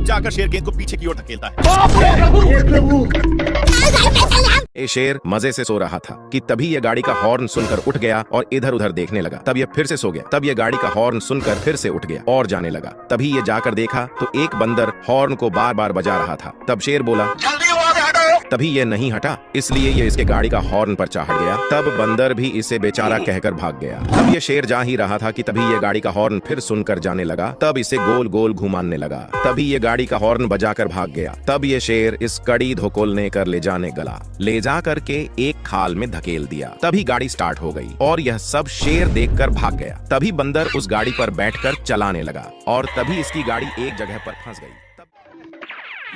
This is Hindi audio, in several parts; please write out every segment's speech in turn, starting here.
जाकर शेर गेंद को पीछे की ओर धकेलता है। ये शेर मजे से सो रहा था कि तभी ये गाड़ी का हॉर्न सुनकर उठ गया और इधर उधर देखने लगा। तब ये फिर से सो गया। तब ये गाड़ी का हॉर्न सुनकर फिर से उठ गया और जाने लगा। तभी ये जाकर देखा तो एक बंदर हॉर्न को बार बार बजा रहा था। तब शेर बोला, तभी ये नहीं हटा, इसलिए ये इसके गाड़ी का हॉर्न पर चढ़ गया। तब बंदर भी इसे बेचारा कहकर भाग गया। तब ये शेर जा ही रहा था कि तभी ये गाड़ी का हॉर्न फिर सुनकर जाने लगा। तब इसे गोल गोल घुमाने लगा। तभी ये गाड़ी का हॉर्न बजाकर भाग गया। तब ये शेर इस कड़ी धोकोलने कर ले जाने गला, ले जा करके एक खाल में धकेल दिया। तभी गाड़ी स्टार्ट हो गई और यह सब शेर देखकर भाग गया। तभी बंदर उस गाड़ी पर बैठकर चलाने लगा और तभी इसकी गाड़ी एक जगह पर फंस गई।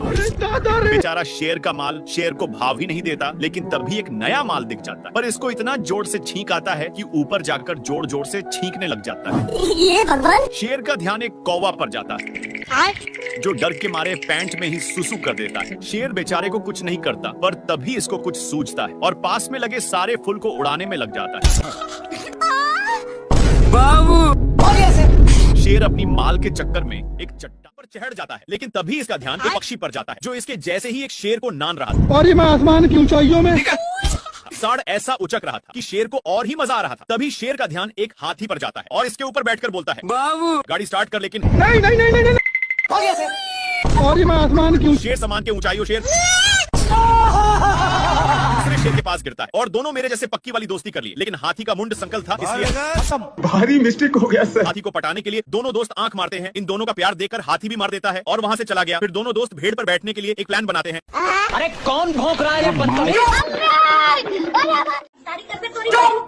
बेचारा शेर का माल शेर को भाव ही नहीं देता, लेकिन तभी एक नया माल दिख जाता है। पर इसको इतना जोर से छींक आता है कि ऊपर जाकर जोर जोर से छींकने लग जाता है। ये भगवान! शेर का ध्यान एक कौवा पर जाता है जो डर के मारे पैंट में ही सुसु कर देता है। शेर बेचारे को कुछ नहीं करता, पर तभी इसको कुछ सूझता है और पास में लगे सारे फूल को उड़ाने में लग जाता है। शेर अपनी माल के चक्कर में एक चट्टान पर चढ़ जाता है, लेकिन तभी इसका ध्यान एक पक्षी पर जाता है जो इसके जैसे ही एक शेर को नान रहा था। और ये मैं आसमान की ऊंचाइयों में साड़ ऐसा उचक रहा था कि शेर को और ही मजा आ रहा था। तभी शेर का ध्यान एक हाथी पर जाता है और इसके ऊपर बैठकर बोलता है, बाबू गाड़ी स्टार्ट कर। लेकिन नहीं नहीं नहीं नहीं और ये मैं आसमान की शेर सामान के ऊंचाइयों शेर दूसरे शेर के पास गिरता है और दोनों मेरे जैसे पक्की वाली दोस्ती कर ली। लेकिन हाथी का मुंड संकल था, इसलिए भारी मिस्टेक हो गया सर। हाथी को पटाने के लिए दोनों दोस्त आंख मारते हैं। इन दोनों का प्यार देखकर हाथी भी मार देता है और वहां से चला गया। फिर दोनों दोस्त भेड़ पर बैठने के लिए एक प्लान बनाते हैं। अरे कौन भौंक रहा है?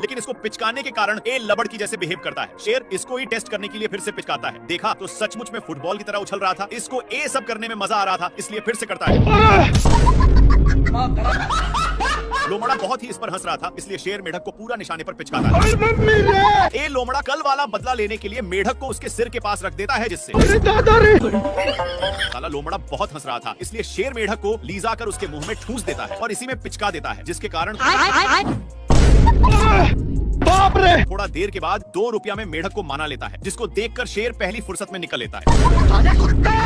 लेकिन इसको पिचकाने के कारण ए लबड़ की जैसे बिहेव करता है। शेर इसको ही टेस्ट करने के लिए फिर से पिचकाता है। देखा तो सचमुच में फुटबॉल की तरह उछल रहा था। इसको ए सब करने में मजा आ रहा था, इसलिए फिर से करता है। लोमड़ा बहुत ही इस पर हंस रहा था, इसलिए शेर मेढक को पूरा निशाने पर पिचकाता है। ए लोमड़ा कल वाला बदला लेने के लिए मेढक को उसके सिर के पास रख देता है, जिससे साला लोमड़ा बहुत हंस रहा था, इसलिए शेर मेढक को लीजा कर उसके मुंह में ठूस देता है और इसी में पिचका देता है, जिसके कारण बाप रे! थोड़ा देर के बाद 2 रुपया में मेढक को माना लेता है, जिसको देखकर शेर पहली फुर्सत में निकल लेता है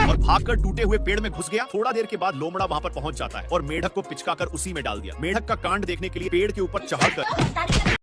और भागकर टूटे हुए पेड़ में घुस गया। थोड़ा देर के बाद लोमड़ा वहां पर पहुंच जाता है और मेढक को पिचकाकर उसी में डाल दिया। मेढक का कांड देखने के लिए पेड़ के ऊपर चढ़कर